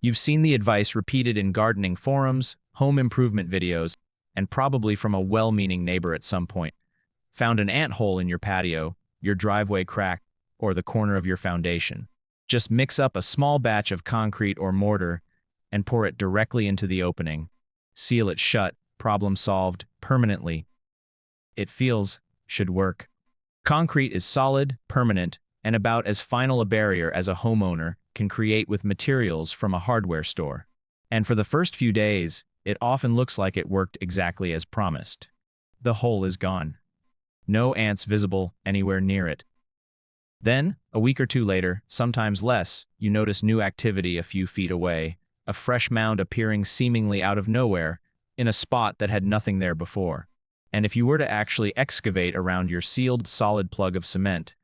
You've seen the advice repeated in gardening forums, home improvement videos, and probably from a well-meaning neighbor at some point. Found an ant hole in your patio, your driveway crack, or the corner of your foundation. Just mix up a small batch of concrete or mortar and pour it directly into the opening. Seal it shut, problem solved, permanently. It should work. Concrete is solid, permanent, and about as final a barrier as a homeowner can create with materials from a hardware store. And for the first few days, it often looks like it worked exactly as promised. The hole is gone. No ants visible anywhere near it. Then, a week or two later, sometimes less, you notice new activity a few feet away, a fresh mound appearing seemingly out of nowhere, in a spot that had nothing there before. And if you were to actually excavate around your sealed solid plug of cement,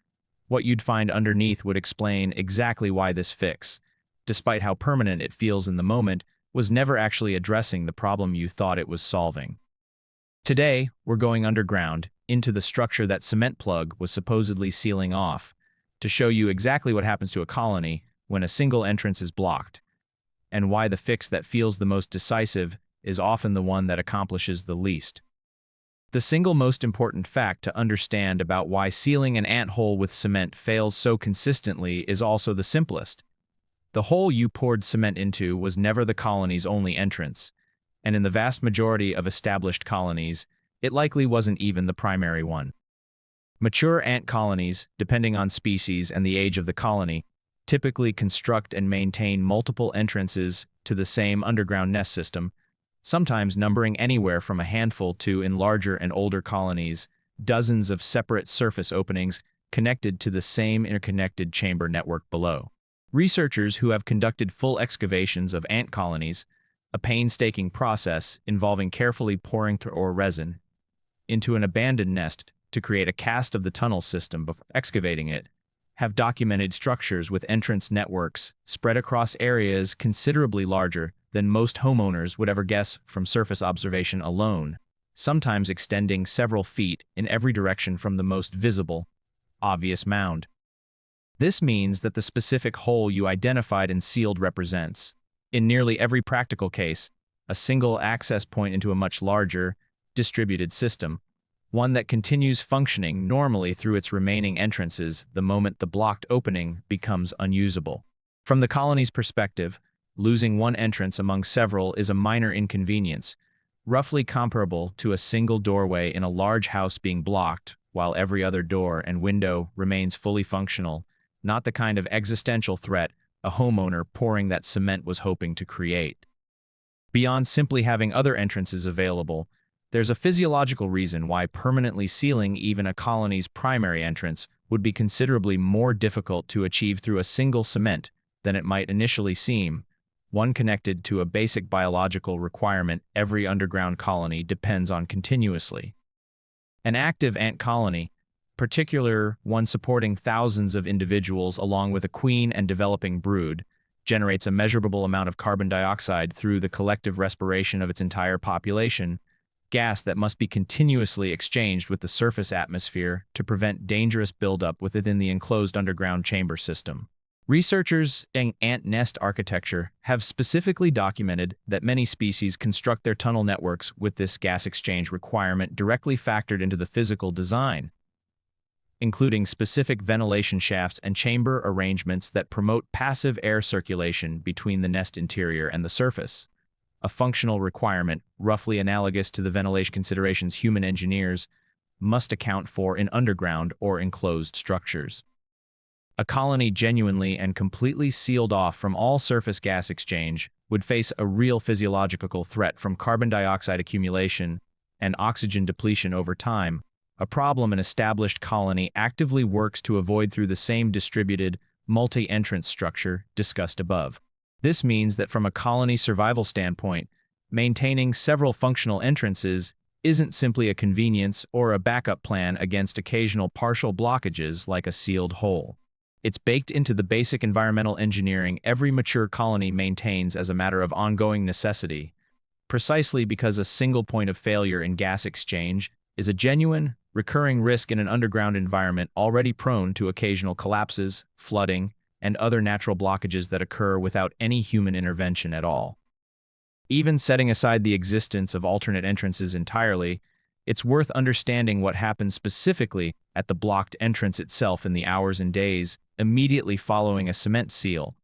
what you'd find underneath would explain exactly why this fix, despite how permanent it feels in the moment, was never actually addressing the problem you thought it was solving. Today, we're going underground, into the structure that cement plug was supposedly sealing off, to show you exactly what happens to a colony when a single entrance is blocked, and why the fix that feels the most decisive is often the one that accomplishes the least. The single most important fact to understand about why sealing an ant hole with cement fails so consistently is also the simplest. The hole you poured cement into was never the colony's only entrance, and in the vast majority of established colonies, it likely wasn't even the primary one. Mature ant colonies, depending on species and the age of the colony, typically construct and maintain multiple entrances to the same underground nest system, sometimes numbering anywhere from a handful to, in larger and older colonies, dozens of separate surface openings connected to the same interconnected chamber network below. Researchers who have conducted full excavations of ant colonies, a painstaking process involving carefully pouring or resin into an abandoned nest to create a cast of the tunnel system before excavating it, have documented structures with entrance networks spread across areas considerably larger than most homeowners would ever guess from surface observation alone, sometimes extending several feet in every direction from the most visible, obvious mound. This means that the specific hole you identified and sealed represents, in nearly every practical case, a single access point into a much larger, distributed system, one that continues functioning normally through its remaining entrances the moment the blocked opening becomes unusable. From the colony's perspective, losing one entrance among several is a minor inconvenience, roughly comparable to a single doorway in a large house being blocked while every other door and window remains fully functional, not the kind of existential threat a homeowner pouring that cement was hoping to create. Beyond simply having other entrances available, there's a physiological reason why permanently sealing even a colony's primary entrance would be considerably more difficult to achieve through a single cement than it might initially seem, one connected to a basic biological requirement every underground colony depends on continuously. An active ant colony, particular one supporting thousands of individuals along with a queen and developing brood, generates a measurable amount of carbon dioxide through the collective respiration of its entire population, gas that must be continuously exchanged with the surface atmosphere to prevent dangerous buildup within the enclosed underground chamber system. Researchers in ant nest architecture have specifically documented that many species construct their tunnel networks with this gas exchange requirement directly factored into the physical design, including specific ventilation shafts and chamber arrangements that promote passive air circulation between the nest interior and the surface, a functional requirement roughly analogous to the ventilation considerations human engineers must account for in underground or enclosed structures. A colony genuinely and completely sealed off from all surface gas exchange would face a real physiological threat from carbon dioxide accumulation and oxygen depletion over time, a problem an established colony actively works to avoid through the same distributed, multi-entrance structure discussed above. This means that from a colony survival standpoint, maintaining several functional entrances isn't simply a convenience or a backup plan against occasional partial blockages like a sealed hole. It's baked into the basic environmental engineering every mature colony maintains as a matter of ongoing necessity, precisely because a single point of failure in gas exchange is a genuine, recurring risk in an underground environment already prone to occasional collapses, flooding, and other natural blockages that occur without any human intervention at all. Even setting aside the existence of alternate entrances entirely, it's worth understanding what happens specifically at the blocked entrance itself in the hours and days immediately following a cement seal,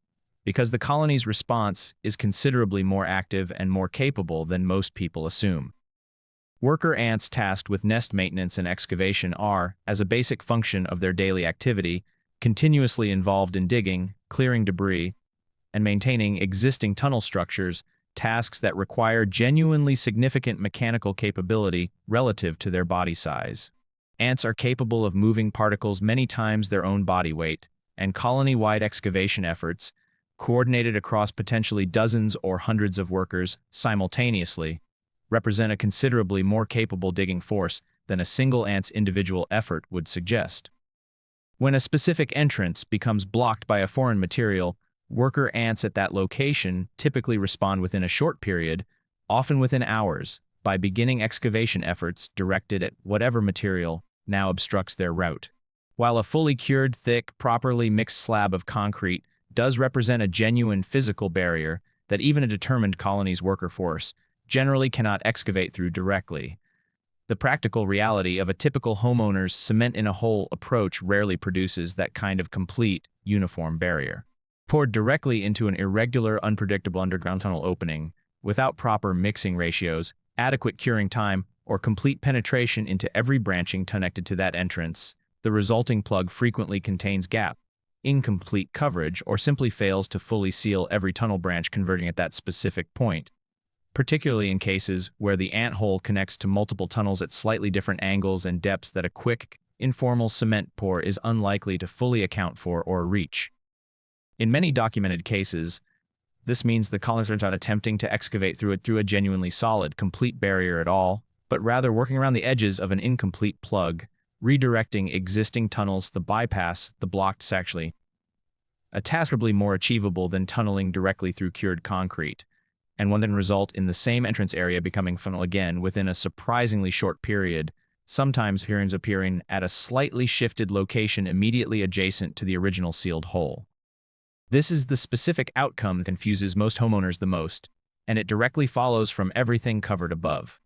because the colony's response is considerably more active and more capable than most people assume. Worker ants tasked with nest maintenance and excavation are, as a basic function of their daily activity, continuously involved in digging, clearing debris, and maintaining existing tunnel structures, tasks that require genuinely significant mechanical capability relative to their body size. Ants are capable of moving particles many times their own body weight, and colony-wide excavation efforts, coordinated across potentially dozens or hundreds of workers simultaneously, represent a considerably more capable digging force than a single ant's individual effort would suggest. When a specific entrance becomes blocked by a foreign material, worker ants at that location typically respond within a short period, often within hours, by beginning excavation efforts directed at whatever material now obstructs their route. While a fully cured, thick, properly mixed slab of concrete does represent a genuine physical barrier that even a determined colony's worker force generally cannot excavate through directly, the practical reality of a typical homeowner's cement-in-a-hole approach rarely produces that kind of complete, uniform barrier. Poured directly into an irregular, unpredictable underground tunnel opening, without proper mixing ratios, adequate curing time, or complete penetration into every branching connected to that entrance, the resulting plug frequently contains gap, incomplete coverage, or simply fails to fully seal every tunnel branch converging at that specific point, particularly in cases where the ant hole connects to multiple tunnels at slightly different angles and depths that a quick, informal cement pour is unlikely to fully account for or reach. In many documented cases, this means the colonists are not attempting to excavate through a genuinely solid, complete barrier at all, but rather working around the edges of an incomplete plug, redirecting existing tunnels to bypass the blocked section, a task probably more achievable than tunneling directly through cured concrete, and one that can result in the same entrance area becoming funnel again within a surprisingly short period, sometimes appearing at a slightly shifted location immediately adjacent to the original sealed hole. This is the specific outcome that confuses most homeowners the most, and it directly follows from everything covered above.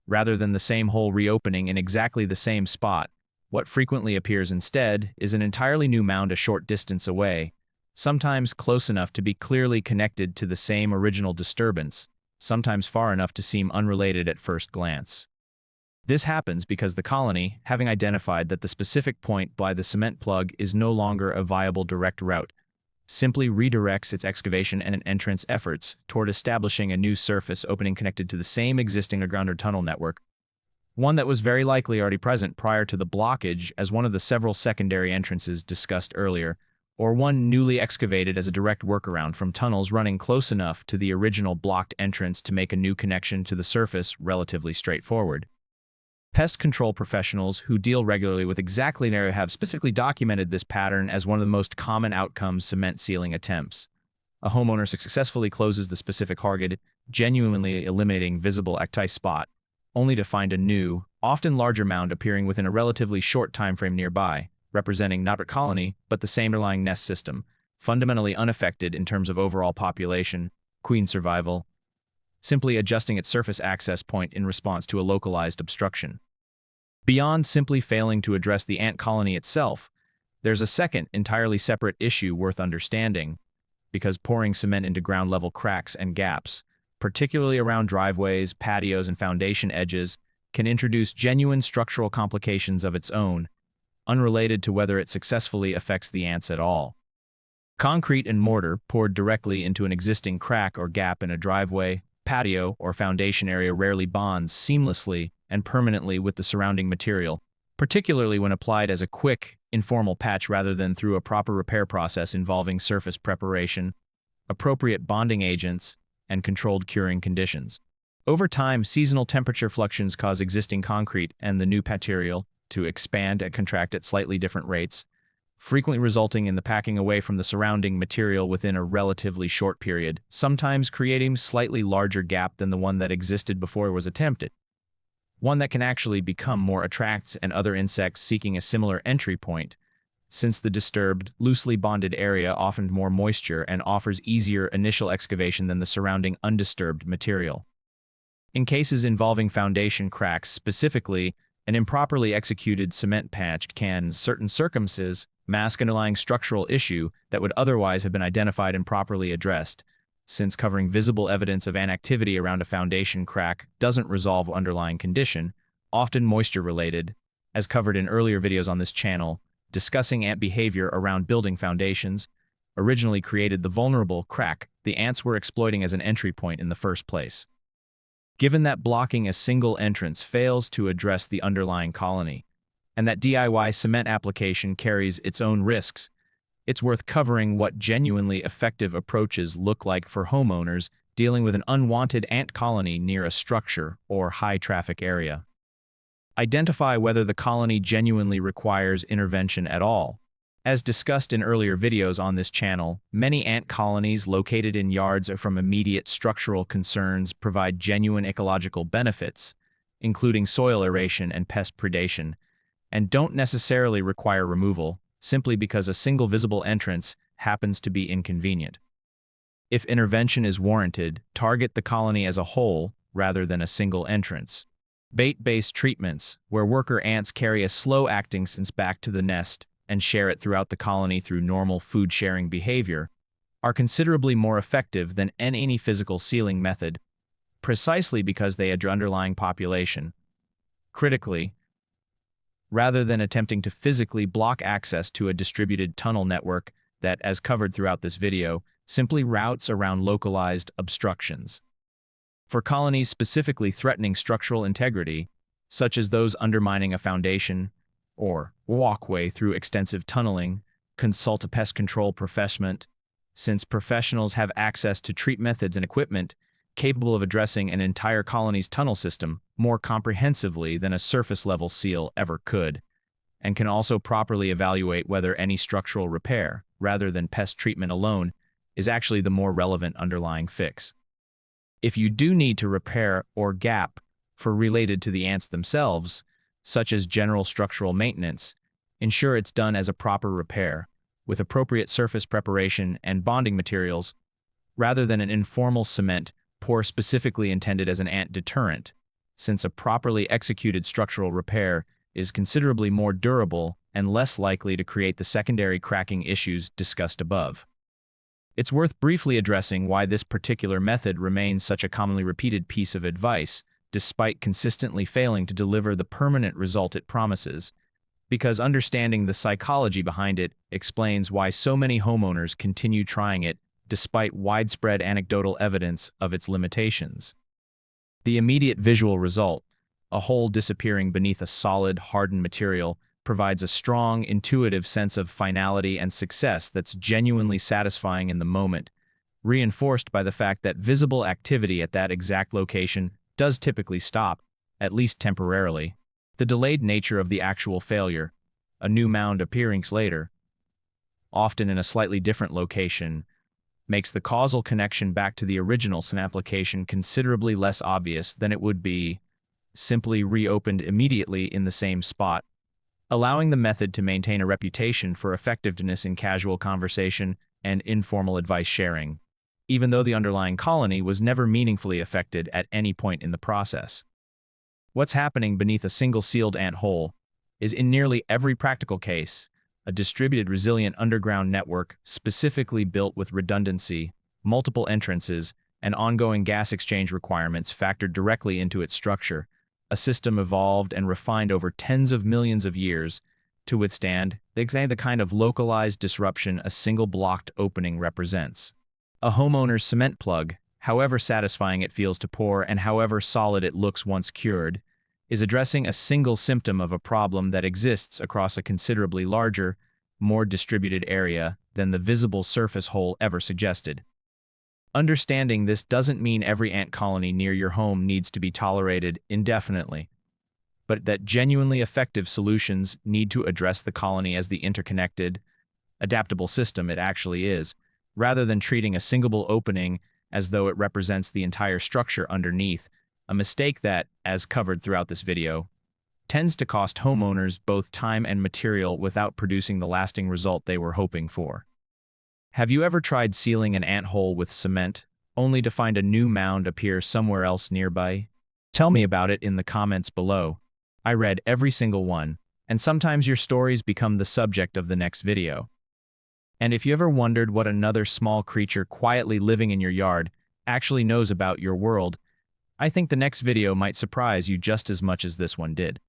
Rather than the same hole reopening in exactly the same spot, what frequently appears instead is an entirely new mound a short distance away, sometimes close enough to be clearly connected to the same original disturbance, sometimes far enough to seem unrelated at first glance. This happens because the colony, having identified that the specific point by the cement plug is no longer a viable direct route, simply redirects its excavation and entrance efforts toward establishing a new surface opening connected to the same existing underground or tunnel network, one that was very likely already present prior to the blockage as one of the several secondary entrances discussed earlier, or one newly excavated as a direct workaround from tunnels running close enough to the original blocked entrance to make a new connection to the surface relatively straightforward. Pest control professionals who deal regularly with exactly an area have specifically documented this pattern as one of the most common outcomes cement sealing attempts. A homeowner successfully closes the specific target, genuinely eliminating visible active spot, only to find a new, often larger mound appearing within a relatively short time frame nearby, representing not a colony, but the same underlying nest system, fundamentally unaffected in terms of overall population, queen survival, simply adjusting its surface access point in response to a localized obstruction. Beyond simply failing to address the ant colony itself, there's a second, entirely separate issue worth understanding, because pouring cement into ground-level cracks and gaps, particularly around driveways, patios, and foundation edges, can introduce genuine structural complications of its own, unrelated to whether it successfully affects the ants at all. Concrete and mortar poured directly into an existing crack or gap in a driveway, patio, or foundation area rarely bonds seamlessly and permanently with the surrounding material, particularly when applied as a quick, informal patch rather than through a proper repair process involving surface preparation, appropriate bonding agents, and controlled curing conditions. Over time, seasonal temperature fluctuations cause existing concrete and the new material to expand and contract at slightly different rates, frequently resulting in the packing away from the surrounding material within a relatively short period, sometimes creating a slightly larger gap than the one that existed before it was attempted. One that can actually become more attracts and other insects seeking a similar entry point, since the disturbed, loosely bonded area offers more moisture and offers easier initial excavation than the surrounding undisturbed material. In cases involving foundation cracks specifically, an improperly executed cement patch can, in certain circumstances, mask an underlying structural issue that would otherwise have been identified and properly addressed, since covering visible evidence of ant activity around a foundation crack doesn't resolve underlying condition, often moisture-related, as covered in earlier videos on this channel, discussing ant behavior around building foundations, originally created the vulnerable crack the ants were exploiting as an entry point in the first place. Given that blocking a single entrance fails to address the underlying colony, and that DIY cement application carries its own risks, it's worth covering what genuinely effective approaches look like for homeowners dealing with an unwanted ant colony near a structure or high-traffic area. Identify whether the colony genuinely requires intervention at all. As discussed in earlier videos on this channel, many ant colonies located in yards from immediate structural concerns provide genuine ecological benefits, including soil aeration and pest predation, and don't necessarily require removal simply because a single visible entrance happens to be inconvenient. If intervention is warranted, target the colony as a whole rather than a single entrance. Bait-based treatments, where worker ants carry a slow-acting substance back to the nest and share it throughout the colony through normal food-sharing behavior, are considerably more effective than any physical sealing method, precisely because they address underlying population. Critically, rather than attempting to physically block access to a distributed tunnel network that, as covered throughout this video, simply routes around localized obstructions. For colonies specifically threatening structural integrity, such as those undermining a foundation or walkway through extensive tunneling, consult a pest control professional, since professionals have access to treat methods and equipment capable of addressing an entire colony's tunnel system more comprehensively than a surface-level seal ever could, and can also properly evaluate whether any structural repair, rather than pest treatment alone, is actually the more relevant underlying fix. If you do need to repair or gap for related to the ants themselves, such as general structural maintenance, ensure it's done as a proper repair, with appropriate surface preparation and bonding materials, rather than an informal cement pour specifically intended as an ant deterrent, since a properly executed structural repair is considerably more durable and less likely to create the secondary cracking issues discussed above. It's worth briefly addressing why this particular method remains such a commonly repeated piece of advice, despite consistently failing to deliver the permanent result it promises, because understanding the psychology behind it explains why so many homeowners continue trying it despite widespread anecdotal evidence of its limitations. The immediate visual result, a hole disappearing beneath a solid, hardened material, provides a strong, intuitive sense of finality and success that's genuinely satisfying in the moment, reinforced by the fact that visible activity at that exact location does typically stop, at least temporarily. The delayed nature of the actual failure, a new mound appearing later, often in a slightly different location, makes the causal connection back to the original cement application considerably less obvious than it would be simply reopened immediately in the same spot, allowing the method to maintain a reputation for effectiveness in casual conversation and informal advice sharing, even though the underlying colony was never meaningfully affected at any point in the process. What's happening beneath a single sealed ant hole is, in nearly every practical case, a distributed resilient underground network specifically built with redundancy, multiple entrances, and ongoing gas exchange requirements factored directly into its structure, a system evolved and refined over tens of millions of years to withstand the kind of localized disruption a single blocked opening represents. A homeowner's cement plug, however satisfying it feels to pour and however solid it looks once cured, is addressing a single symptom of a problem that exists across a considerably larger, more distributed area than the visible surface hole ever suggested. Understanding this doesn't mean every ant colony near your home needs to be tolerated indefinitely, but that genuinely effective solutions need to address the colony as the interconnected, adaptable system it actually is, rather than treating a single opening as though it represents the entire structure underneath, a mistake that, as covered throughout this video, tends to cost homeowners both time and material without producing the lasting result they were hoping for. Have you ever tried sealing an anthole with cement, only to find a new mound appear somewhere else nearby? Tell me about it in the comments below. I read every single one, and sometimes your stories become the subject of the next video. And if you ever wondered what another small creature quietly living in your yard actually knows about your world, I think the next video might surprise you just as much as this one did.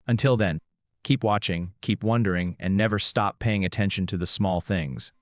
Until then, keep watching, keep wondering, and never stop paying attention to the small things.